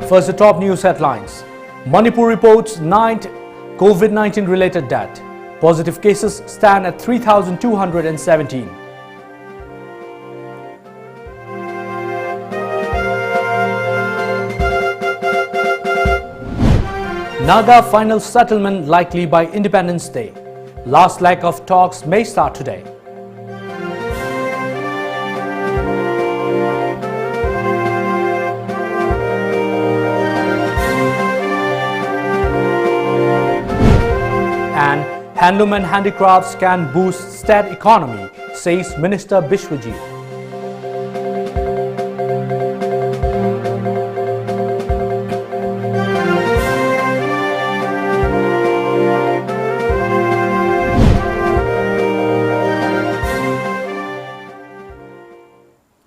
First, the top news headlines. Manipur reports 9th COVID-19 related death. Positive cases stand at 3,217. Naga final settlement likely by Independence Day. Last leg of talks may start today. And handloom and handicrafts can boost state economy, says Minister Bishwajit.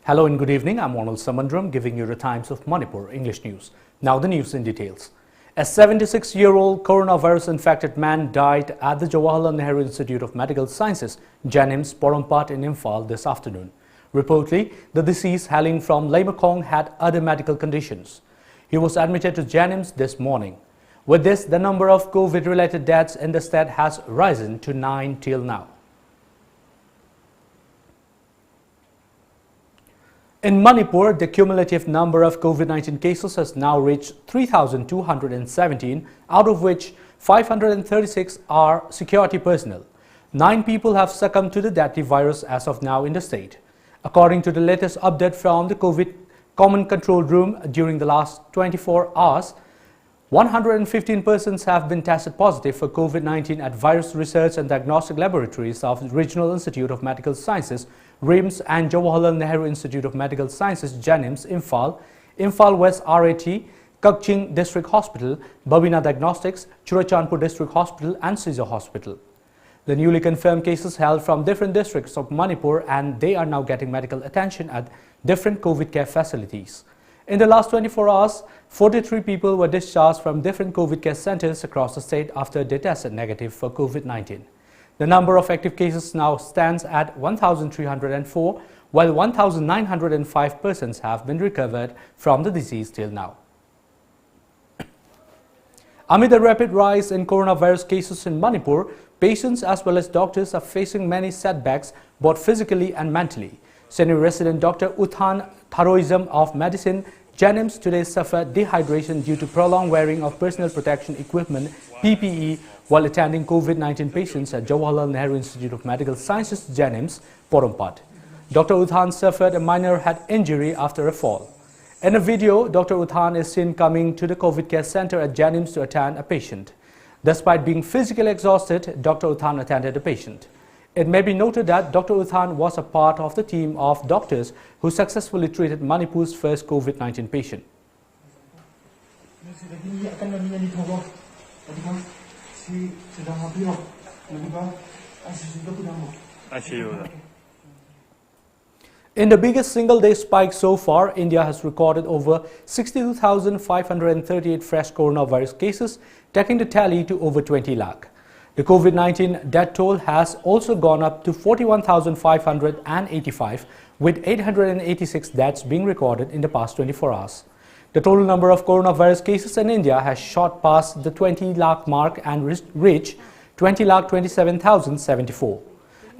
Hello and good evening. I'm ONEL Samandram giving you the Times of Manipur English News. Now the news in details. A 76-year-old coronavirus-infected man died at the Jawaharlal Nehru Institute of Medical Sciences, JNIMS, Porompat in Imphal this afternoon. Reportedly, the deceased hailing from Laimakong had other medical conditions. He was admitted to JNIMS this morning. With this, the number of COVID-related deaths in the state has risen to 9 till now. In Manipur, the cumulative number of COVID-19 cases has now reached 3,217, out of which 536 are security personnel. 9 people have succumbed to the deadly virus as of now in the state. According to the latest update from the COVID Common Control Room, during the last 24 hours, 115 persons have been tested positive for COVID-19 at Virus Research and Diagnostic Laboratories of the Regional Institute of Medical Sciences, RIMS, and Jawaharlal Nehru Institute of Medical Sciences, JNIMS, Imphal, Imphal West RAT, Kakching District Hospital, Babina Diagnostics, Churachandpur District Hospital, and Siza Hospital. The newly confirmed cases hail from different districts of Manipur, and they are now getting medical attention at different COVID care facilities. In the last 24 hours, 43 people were discharged from different COVID care centers across the state after they tested negative for COVID-19. The number of active cases now stands at 1,304, while 1,905 persons have been recovered from the disease till now. Amid the rapid rise in coronavirus cases in Manipur, patients as well as doctors are facing many setbacks both physically and mentally. Senior resident Dr. Uthan Tharoism of Medicine, JNIMS, today suffered dehydration due to prolonged wearing of personal protection equipment (PPE) while attending COVID-19 patients at Jawaharlal Nehru Institute of Medical Sciences, JNIMS, Porompat. Dr. Uthan suffered a minor head injury after a fall. In a video, Dr. Uthan is seen coming to the COVID care center at JNIMS to attend a patient. Despite being physically exhausted, Dr. Uthan attended the patient. It may be noted that Dr. Uthan was a part of the team of doctors who successfully treated Manipur's first COVID-19 patient. In the biggest single-day spike so far, India has recorded over 62,538 fresh coronavirus cases, taking the tally to over 20 lakh. The COVID-19 death toll has also gone up to 41,585, with 886 deaths being recorded in the past 24 hours. The total number of coronavirus cases in India has shot past the 20 lakh mark and reached 20,27,074.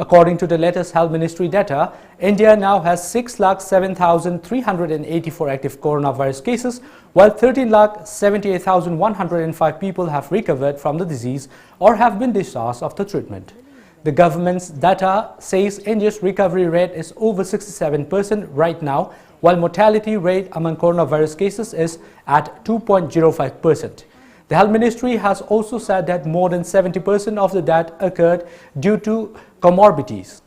According to the latest Health Ministry data, India now has 6,07,384 active coronavirus cases, while 13,78,105 people have recovered from the disease or have been discharged after treatment. The government's data says India's recovery rate is over 67% right now, while mortality rate among coronavirus cases is at 2.05%. The Health Ministry has also said that more than 70% of the death occurred due to comorbidities.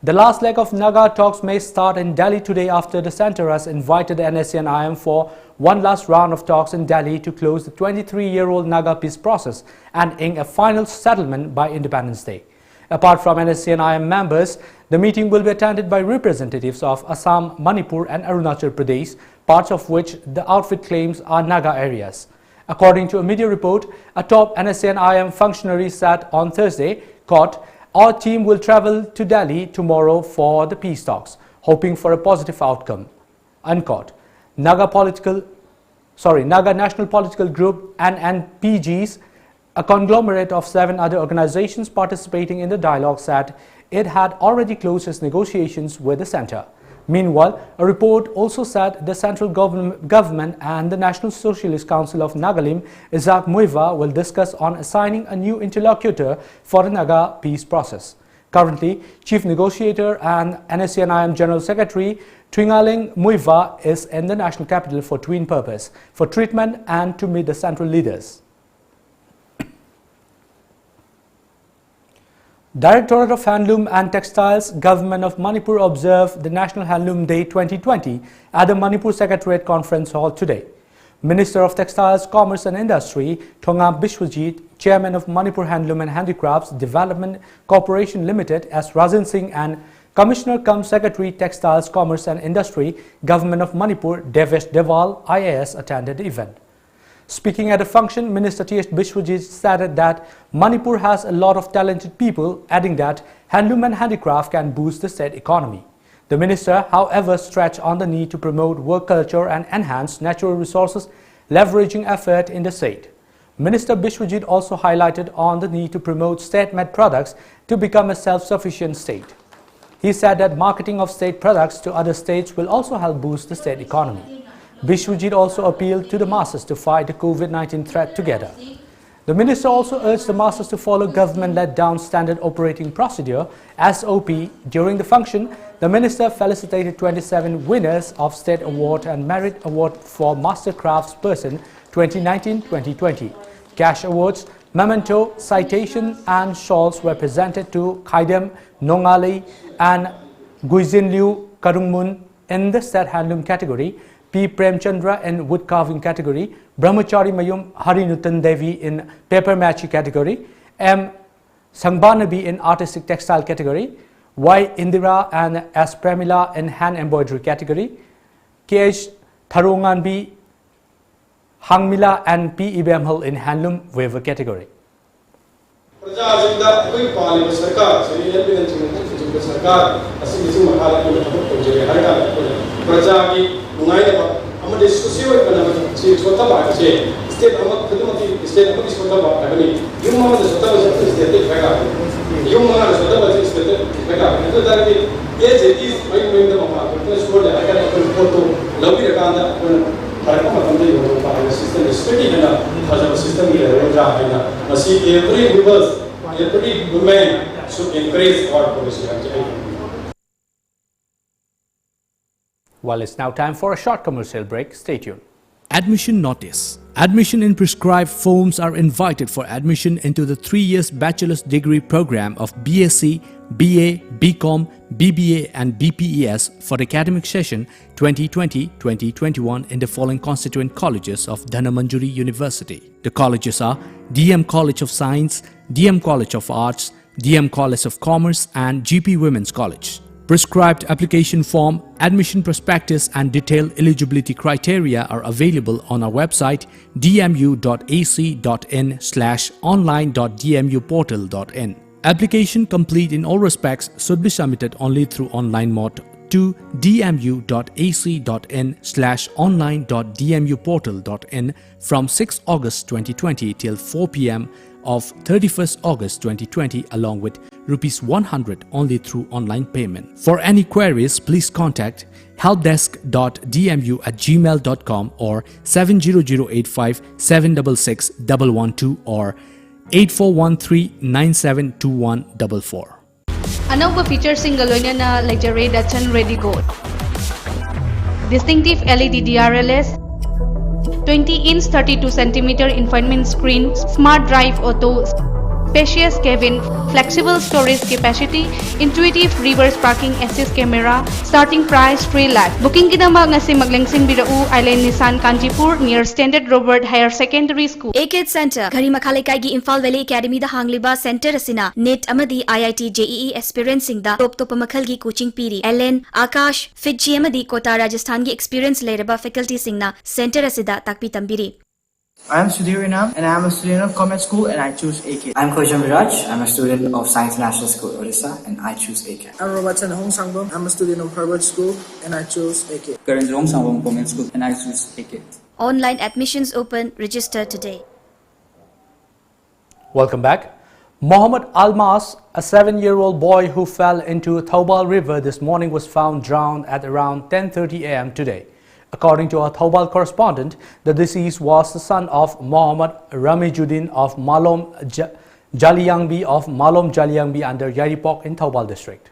The last leg of Naga talks may start in Delhi today after the centre has invited the NSC and IM for one last round of talks in Delhi to close the 23-year-old Naga peace process and ink a final settlement by Independence Day. Apart from NSC and IM members, the meeting will be attended by representatives of Assam, Manipur and Arunachal Pradesh, parts of which the outfit claims are Naga areas. According to a media report, a top NSC and IM functionary said on Thursday, quote, "Our team will travel to Delhi tomorrow for the peace talks, hoping for a positive outcome," unquote. Naga National Political Group and NPGs, a conglomerate of 7 other organizations participating in the dialogue, said it had already closed its negotiations with the centre. Meanwhile, a report also said the central government and the National Socialist Council of Nagalim, Isaac Muiva, will discuss on assigning a new interlocutor for the Naga peace process. Currently, Chief Negotiator and NSCNIM General Secretary Twingaling Muiva is in the national capital for twin purpose, for treatment and to meet the central leaders. Directorate of Handloom and Textiles, Government of Manipur observed the National Handloom Day 2020 at the Manipur Secretariat Conference Hall today. Minister of Textiles, Commerce and Industry, Thongam Bishwajit, Chairman of Manipur Handloom and Handicrafts Development Corporation Limited, S. Rajan Singh, and Commissioner cum Secretary, Textiles, Commerce and Industry, Government of Manipur, Devesh Deval, IAS, attended the event. Speaking at a function, Minister T.S. Bishwajit stated that Manipur has a lot of talented people, adding that handloom and handicraft can boost the state economy. The minister, however, stretched on the need to promote work culture and enhance natural resources, leveraging effort in the state. Minister Bishwajit also highlighted on the need to promote state-made products to become a self-sufficient state. He said that marketing of state products to other states will also help boost the state economy. Bishwajit also appealed to the masses to fight the COVID-19 threat together. The minister also urged the masses to follow government-led down standard operating procedure (SOP). During the function, the minister felicitated 27 winners of State Award and Merit Award for Master Craftsperson 2019-2020. Cash awards, memento, citation and shawls were presented to Khaidem Nongali and Guizin Liu Karungmun in the State Handloom category, P. Premchandra in wood carving category, Brahmachari Mayum Harinutan Devi in paper machi category, M. Sangbanabi in artistic textile category, Y. Indira and S. Premila in hand embroidery category, K.H. Tharunganbi Hangmila and P. Ibemhal in handloom weaver category. Every woman should encourage our policy. Well, it's now time for a short commercial break. Stay tuned. Admission notice. Admission in prescribed forms are invited for admission into the 3 years bachelor's degree program of BSc, BA, BCom, BBA and BPES for academic session 2020-2021 in the following constituent colleges of Dhanamanjuri University. The colleges are DM College of Science, DM College of Arts, DM College of Commerce and GP Women's College. Prescribed application form, admission prospectus and detailed eligibility criteria are available on our website dmu.ac.in/online.dmuportal.in. Application complete in all respects should be submitted only through online mode to dmu.ac.in/online.dmuportal.in from 6 August 2020 till 4 p.m. of 31st August 2020 along with ₹100 only through online payment. For any queries, please contact helpdesk.dmu@gmail.com or 70085 766 112 or 8413972144. Another feature single na Luxury Dachshund Ready Gold. Distinctive LED DRLS, 20-inch 32cm infotainment screen, smart drive auto, spacious cabin, flexible storage capacity, intuitive reverse parking assist camera, starting price 3 lakh. Booking kinama nga si Maglangsing Birau Island Nissan Kanjipur near Standard Robert Higher Secondary School. AKID Center, Gari Makhalaikai gi Imphal Valley Academy da hangliba center asina NET amadi IIT JEE experience singda top makal gi coaching piri. LN Akash FITG amadi Kota Rajasthan gi experience leiraba faculty singna center asida takpi tambiri. I am Sudhir Inam and I am a student of Commerce School and I choose AK. I'm Kojam Viraj. I'm a student of Science National School, Odisha, and I choose AK. I'm Robertson Hong Sangbom. I'm a student of Harvard School and I choose AK. Karan Rong Sangbom Commerce School, and I choose AK. Online admissions open. Register today. Welcome back. Mohammed Almas, a 7-year-old boy who fell into Thoubal River this morning, was found drowned at around 10:30 a.m. today. According to our Thoubal correspondent, the deceased was the son of Mohammed Ramijuddin of Malom Jaliangbi under Yaripok in Thoubal district.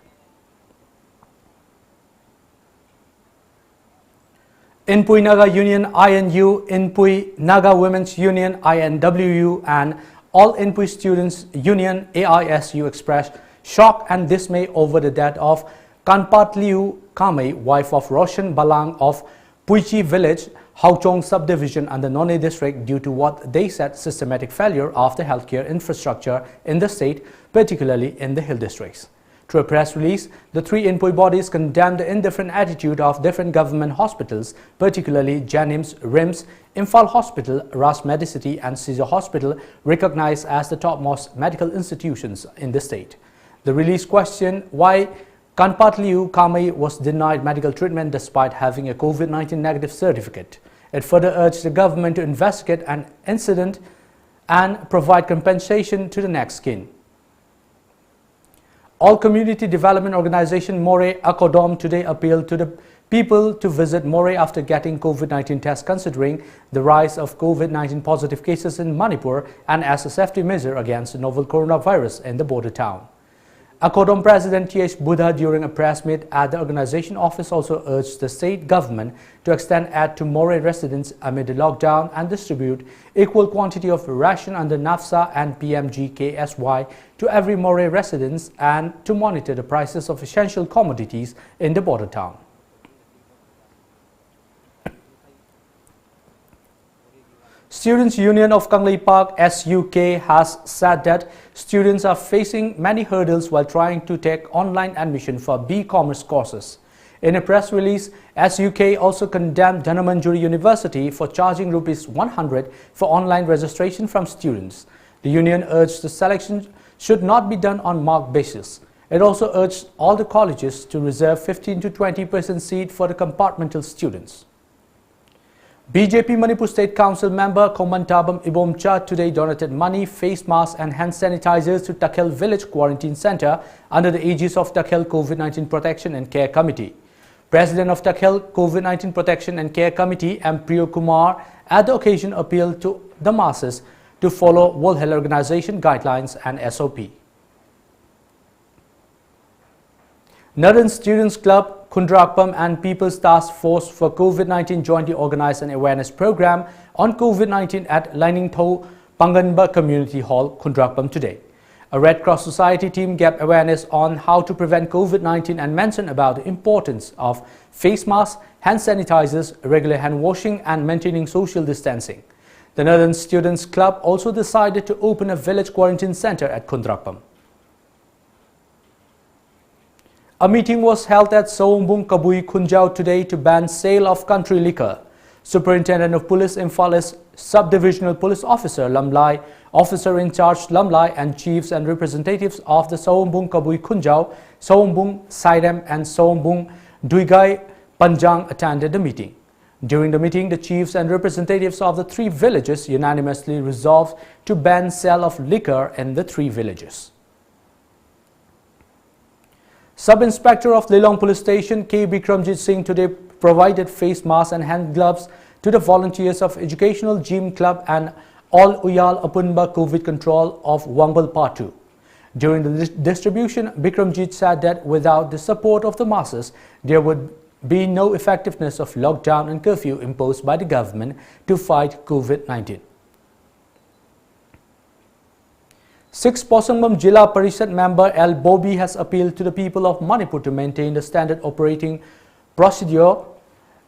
Inpui Naga Union INU, Inpui Naga Women's Union INWU and All Inpui Students Union AISU expressed shock and dismay over the death of Kanpatliu Kamei, wife of Roshan Balang of Puichi village, Hauchong subdivision and the None district due to what they said systematic failure of the healthcare infrastructure in the state, particularly in the hill districts. Through a press release, the three Inpui bodies condemned the indifferent attitude of different government hospitals, particularly Janims, RIMS, Imphal Hospital, Ras Medicity and Caesar Hospital, recognized as the topmost medical institutions in the state. The release questioned why Kanpatliu Kamei was denied medical treatment despite having a COVID-19 negative certificate. It further urged the government to investigate an incident and provide compensation to the next kin. All Community Development Organization More Akodom today appealed to the people to visit More after getting COVID-19 tests, considering the rise of COVID-19 positive cases in Manipur and as a safety measure against the novel coronavirus in the border town. Akodom President T.H. Buddha, during a press meet at the organization office, also urged the state government to extend aid to More residents amid the lockdown and distribute equal quantity of ration under NAFSA and PMGKSY to every More residents and to monitor the prices of essential commodities in the border town. Students' Union of Kanglei Park SUK has said that students are facing many hurdles while trying to take online admission for B-Commerce courses. In a press release, SUK also condemned Dhanamandjuri University for charging ₹100 for online registration from students. The union urged the selection should not be done on marked basis. It also urged all the colleges to reserve 15 to 20% seat for the compartmental students. BJP Manipur State Council member Komantabam Ibomcha today donated money, face masks and hand sanitizers to Takhel Village Quarantine Center under the aegis of Takhel COVID-19 Protection and Care Committee. President of Takhel COVID-19 Protection and Care Committee, M. Priyo Kumar, at the occasion appealed to the masses to follow World Health Organization guidelines and SOP. Northern Students Club, Kundrakpam and People's Task Force for COVID-19 jointly organized an awareness program on COVID-19 at Lainingtho Panganba Community Hall, Kundrakpam today. A Red Cross Society team gave awareness on how to prevent COVID-19 and mentioned about the importance of face masks, hand sanitizers, regular hand washing and maintaining social distancing. The Northern Students Club also decided to open a village quarantine center at Kundrakpam. A meeting was held at Sawombung Kabui Khunjau today to ban sale of country liquor. Superintendent of Police Imphal Sub-Divisional Police Officer Lamlai, Officer in Charge Lamlai and chiefs and representatives of the Sawombung Kabui Khunjau, Sawombung Sairem and Sawombung Duigai Panjang attended the meeting. During the meeting, the chiefs and representatives of the three villages unanimously resolved to ban sale of liquor in the three villages. Sub-Inspector of Lilong Police Station K. Bikramjit Singh today provided face masks and hand gloves to the volunteers of Educational Gym Club and All Uyal Apunba COVID Control of Wangbal Part 2. During the distribution, Bikramjit said that without the support of the masses, there would be no effectiveness of lockdown and curfew imposed by the government to fight COVID-19. 6th Posangbam Jilla Parishad member L. Bobby has appealed to the people of Manipur to maintain the standard operating procedure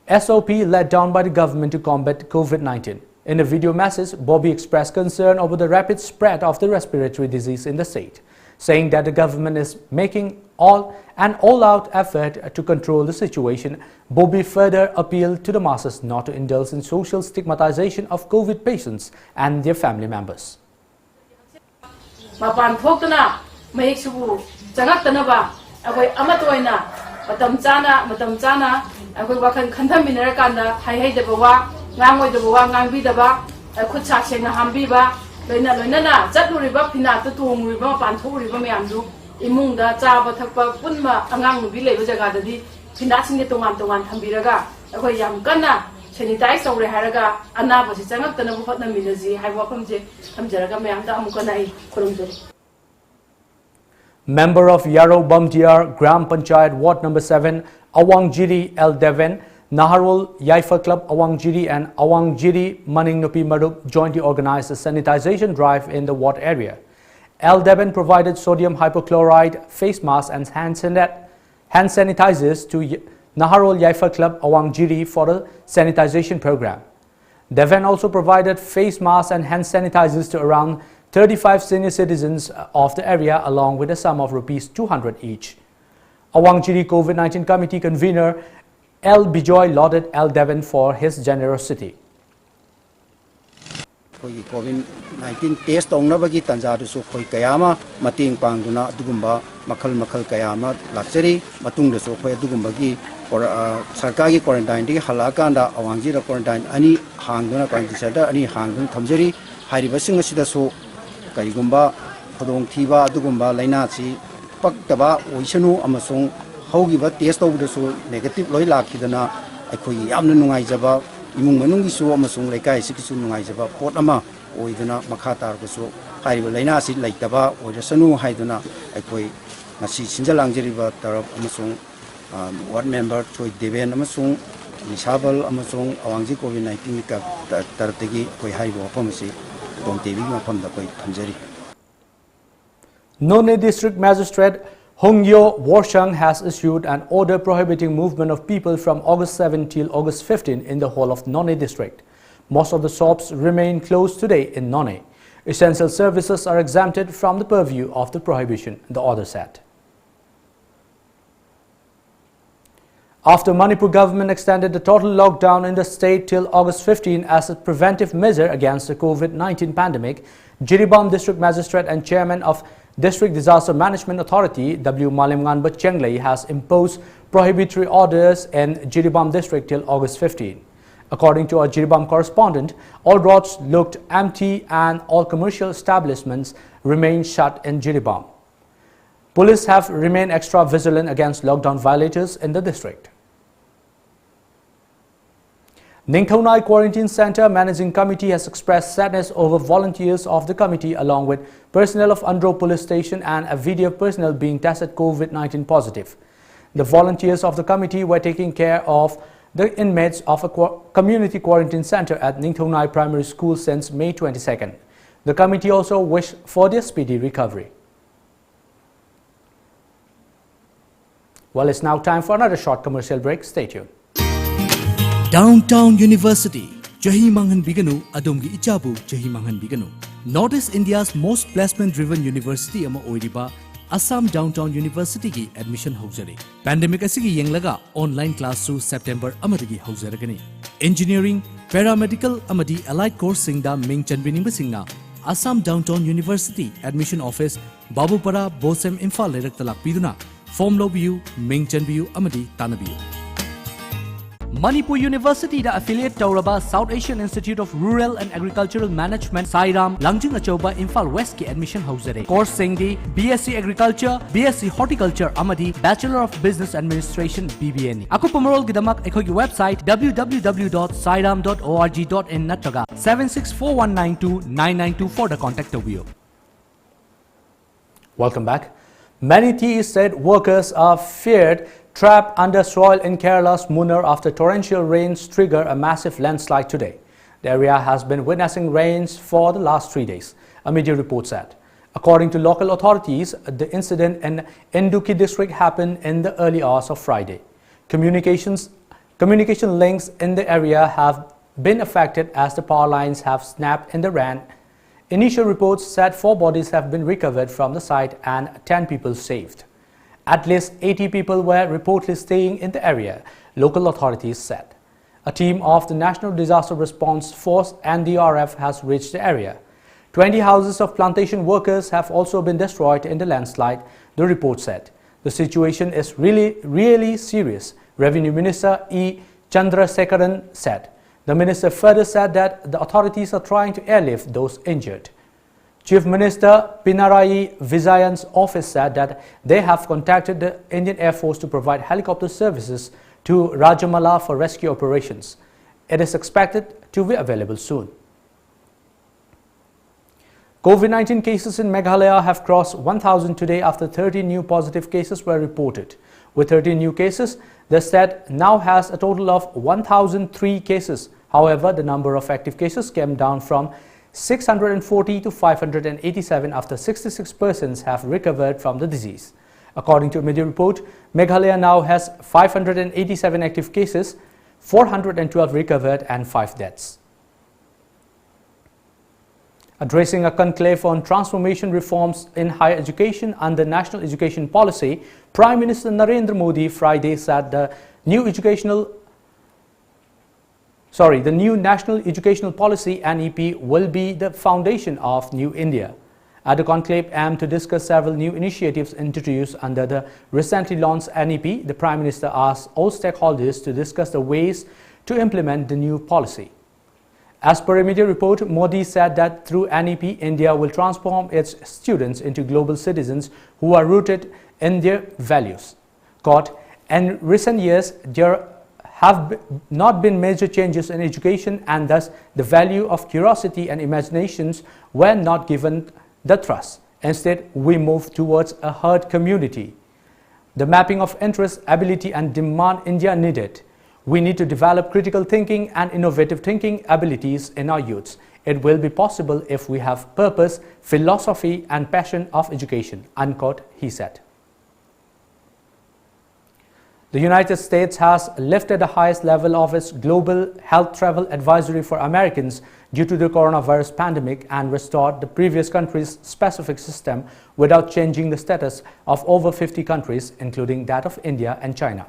SOP laid down by the government to combat COVID-19. In a video message, Bobby expressed concern over the rapid spread of the respiratory disease in the state, saying that the government is making an all-out effort to control the situation. Bobby further appealed to the masses not to indulge in social stigmatization of COVID patients and their family members. Mapan thokna mahik subu changakna ba akoi amatoina matam chana akoi wakan khandhaminara kanda hai de bawa ngangoi de bawa ngangbi da ba khut sa sengna hambi ba loina na chatluri ba phina tu tungri ba pan thori ba myamdu imung da cha ba thakpa punma angang nubi leba jaga da di phina singge tongan thambiraga akoi yam kanna sanitize tawre haraga anaba si changakna bu hotna minaji hai wafam je thamjaraga myamda amukana ai khurumjari. Member of Yarrow Bumdiar Gram Panchayat Ward Number 7, Awangjiri L. Deven, Naharul Yaifa Club Awangjiri and Awangjiri Maning Nupi Maruk jointly organized a sanitization drive in the ward area. L. Deven provided sodium hypochlorite face masks and hand sanitizers to Naharul Yaifa Club Awangjiri for the sanitization program. Deven also provided face masks and hand sanitizers to around 35 senior citizens of the area along with a sum of rupees 200 each. Awangjiri COVID-19 committee convener L. Bijoy lauded L. Deven for his generosity. COVID-19 test ongnabagi tanjadusu khoi kayama mating pangduna dugumba makhal kayama laksari matungdasu khoi dugumbagi or sarkari quarantine di halakanda Awangjira quarantine ani hangduna quarantine center ani hangdun thamjari hairibasing asidasu Karigumba, Podong Tiba, Dugumba, Lainachi, Paktaba, Oishanu, Amasong, Hogiba, test over the so negative Loila Kidana, Akoi Yamnungaizaba, Imungisu, Amasong, Leka, Sikisungaizaba, Potama, Oidana, Makata, so Hariba Lainasi, Laitaba, or the Sanu Haidana, Akoi, Nasi Sinjalangeriba, Tarab, Amasong, ward member, Choi Deven, Amasong, Nisabal, Amasong, Awangji COVID-19, Tarategi, Koi Haibo, Pomasi. None District Magistrate Hongyo Warshang has issued an order prohibiting movement of people from August 7 till August 15 in the whole of None District. Most of the shops remain closed today in None. Essential services are exempted from the purview of the prohibition, the order said. After Manipur government extended the total lockdown in the state till August 15 as a preventive measure against the COVID-19 pandemic, Jiribam District Magistrate and Chairman of District Disaster Management Authority, W. Malimnganba Chenglei, has imposed prohibitory orders in Jiribam District till August 15. According to our Jiribam correspondent, all roads looked empty and all commercial establishments remained shut in Jiribam. Police have remained extra vigilant against lockdown violators in the district. Ningthonai Quarantine Center Managing Committee has expressed sadness over volunteers of the committee along with personnel of Andro Police Station and a video personnel being tested COVID-19 positive. The volunteers of the committee were taking care of the inmates of a community quarantine center at Ningthonai Primary School since May 22nd. The committee also wished for their speedy recovery. Well, it's now time for another short commercial break. Stay tuned. Downtown University, Jahi Manghan Biganu, Adumgi Ichabu, Jahi Manghan Biganu. Northeast India's most placement-driven university ama oiriba, Assam Downtown University ki admission haujare. Pandemic asigi yenglaga online class su September amadagi haujaragani. Engineering, paramedical amadi allied course singda ming chanbining singna. Assam Downtown University admission office Babupara Bosem Imphal lerak talak piduna. Form Lobiu, Ming Chanbiu, Amadi Tanabiu. Manipur University da affiliate Tauraba South Asian Institute of Rural and Agricultural Management Sairam Langjing Achoba Imphal West ki admission haujare. Course Singdi BSc Agriculture, BSc Horticulture Amadi Bachelor of Business Administration BBN. Ako pamarol gidamak ekhogi website www.sairam.org.in natraga 7641929924 da contact Tobio. Welcome back. Many tea estate workers are feared trapped under soil in Kerala's Munnar after torrential rains trigger a massive landslide today. The area has been witnessing rains for the last 3 days, a media report said. According to local authorities, the incident in Induki district happened in the early hours of Friday. Communication links in the area have been affected as the power lines have snapped in the rain. Initial reports said 4 bodies have been recovered from the site and 10 people saved. At least 80 people were reportedly staying in the area, local authorities said. A team of the National Disaster Response Force (NDRF) has reached the area. 20 houses of plantation workers have also been destroyed in the landslide, the report said. The situation is really serious, Revenue Minister E. Chandrasekaran said. The minister further said that the authorities are trying to airlift those injured. Chief Minister Pinarayi Vijayan's office said that they have contacted the Indian Air Force to provide helicopter services to Rajamala for rescue operations. It is expected to be available soon. COVID-19 cases in Meghalaya have crossed 1,000 today after 30 new positive cases were reported. With 30 new cases, the state now has a total of 1,003 cases. However, the number of active cases came down from 640 to 587 after 66 persons have recovered from the disease. According to a media report, Meghalaya now has 587 active cases, 412 recovered and 5 deaths. Addressing a conclave on transformation reforms in higher education under National Education Policy, Prime Minister Narendra Modi Friday said the new National Educational Policy (NEP) will be the foundation of New India. At the conclave aimed to discuss several new initiatives introduced under the recently launched NEP, the Prime Minister asked all stakeholders to discuss the ways to implement the new policy. As per a media report, Modi said that through NEP, India will transform its students into global citizens who are rooted in their values. Quote, in recent years, there have not been major changes in education, and thus the value of curiosity and imaginations were not given the thrust. Instead, we moved towards a herd community. The mapping of interest, ability and demand India needed. We need to develop critical thinking and innovative thinking abilities in our youths. It will be possible if we have purpose, philosophy and passion of education, unquote, he said. The United States has lifted the highest level of its global health travel advisory for Americans due to the coronavirus pandemic and restored the previous country's specific system without changing the status of over 50 countries, including that of India and China.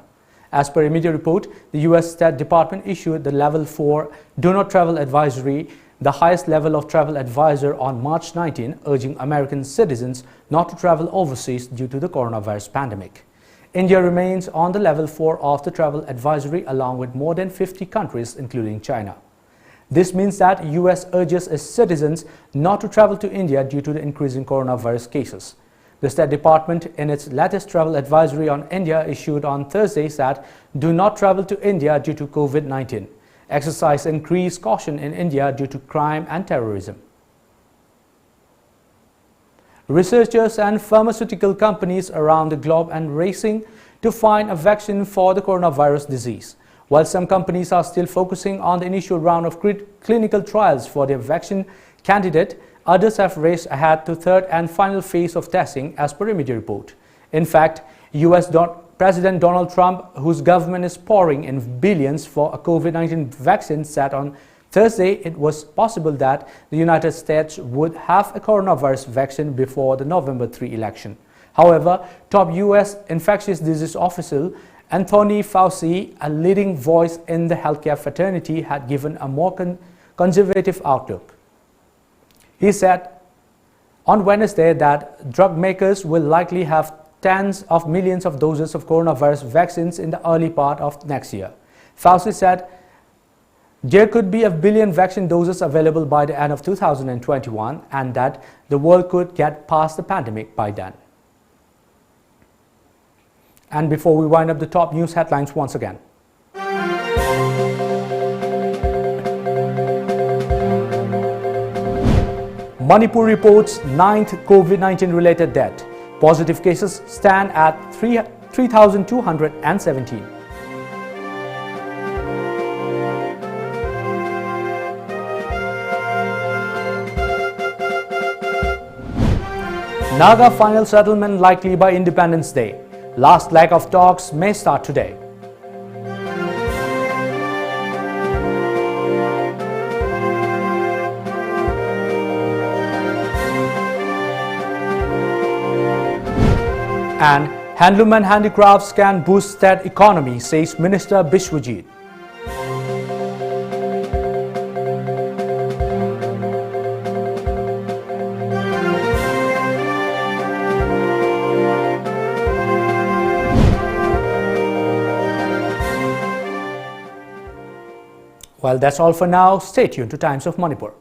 As per a media report, the U.S. State Department issued the Level 4 Do Not Travel Advisory, the highest level of travel advisor, on March 19, urging American citizens not to travel overseas due to the coronavirus pandemic. India remains on the Level 4 of the travel advisory along with more than 50 countries, including China. This means that U.S. urges its citizens not to travel to India due to the increasing coronavirus cases. The State Department, in its latest travel advisory on India issued on Thursday, said, do not travel to India due to COVID-19. Exercise increased caution in India due to crime and terrorism. Researchers and pharmaceutical companies around the globe are racing to find a vaccine for the coronavirus disease. While some companies are still focusing on the initial round of clinical trials for their vaccine candidate, others have raced ahead to third and final phase of testing, as per a media report. In fact, U.S. President Donald Trump, whose government is pouring in billions for a COVID-19 vaccine, said on Thursday it was possible that the United States would have a coronavirus vaccine before the November 3 election. However, top U.S. infectious disease official Anthony Fauci, a leading voice in the healthcare fraternity, had given a more conservative outlook. He said on Wednesday that drug makers will likely have tens of millions of doses of coronavirus vaccines in the early part of next year. Fauci said there could be 1 billion vaccine doses available by the end of 2021 and that the world could get past the pandemic by then. And before we wind up the top news headlines once again. Manipur reports 9th COVID-19 related death. Positive cases stand at 3,217. Naga final settlement likely by Independence Day. Last leg of talks may start today. And Handloom and handicrafts can boost state economy, says Minister Bishwajit. Well, that's all for now. Stay tuned to Times of Manipur.